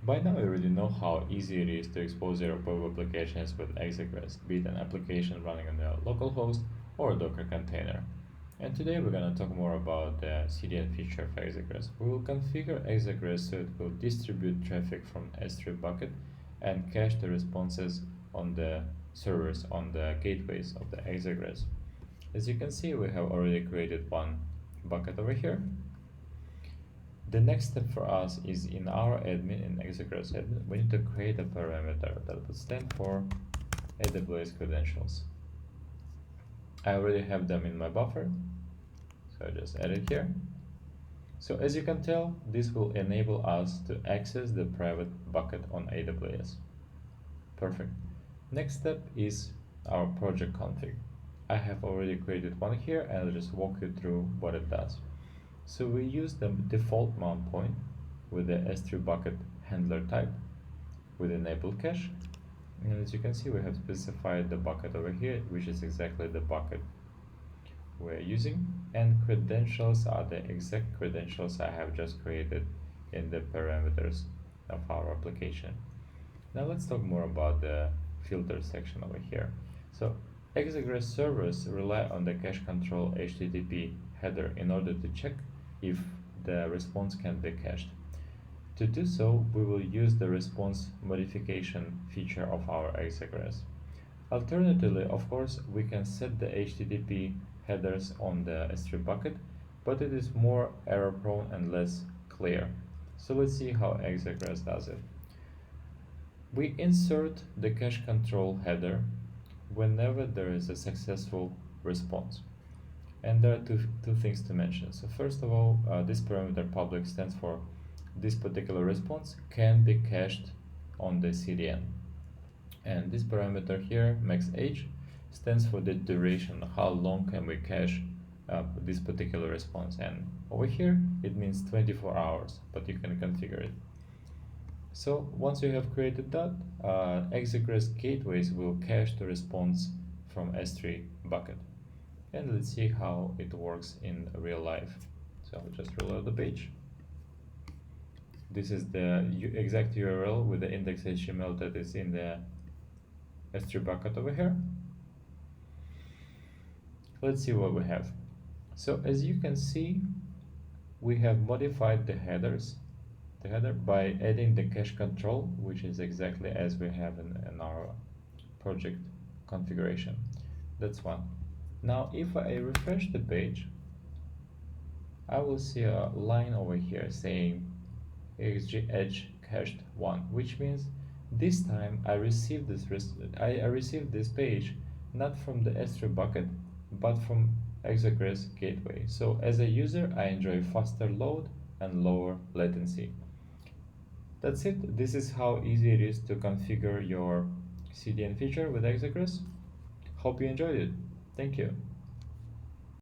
By now, you already know how easy it is to expose your web applications with Exogress, be it an application running on a local host or a Docker container. And today we're going to talk more about the CDN feature of Exogress. We will configure Exogress so it will distribute traffic from S3 bucket and cache the responses on the servers on the gateways of the Exogress. As you can see, we have already created one bucket over here. The next step for us is in our admin, in Exogress admin, we need to create a parameter that would stand for AWS credentials. I already have them in my buffer, so I just add it here. So as you can tell, this will enable us to access the private bucket on AWS. Perfect. Next step is our project config. I have already created one here and I'll just walk you through what it does. So we use the default mount point with the S3 bucket handler type with enable cache. And as you can see, we have specified the bucket over here, which is exactly the bucket we're using. And credentials are the exact credentials I have just created in the parameters of our application. Now let's talk more about the filter section over here. So Exogress servers rely on the cache control HTTP header in order to check if the response can be cached. To do so, we will use the response modification feature of our Exogress. Alternatively, of course, we can set the HTTP headers on the S3 bucket, but it is more error prone and less clear. So let's see how Exogress does it. We insert the cache control header whenever there is a successful response. And there are two things to mention. So first of all, this parameter public stands for this particular response can be cached on the CDN. And this parameter here, max age, stands for the duration, how long can we cache this particular response. And over here, it means 24 hours, but you can configure it. So once you have created that, Exogress gateways will cache the response from S3 bucket. And let's see how it works in real life. So I'll just reload the page. This is the exact URL with the index.html that is in the S3 bucket over here. Let's see what we have. So as you can see, we have modified the header by adding the cache control, which is exactly as we have in our project configuration. That's one. Now, if I refresh the page, I will see a line over here saying XG Edge cached 1, which means this time I received this page not from the S3 bucket, but from Exogress gateway. So as a user, I enjoy faster load and lower latency. That's it. This is how easy it is to configure your CDN feature with Exogress. Hope you enjoyed it. Thank you.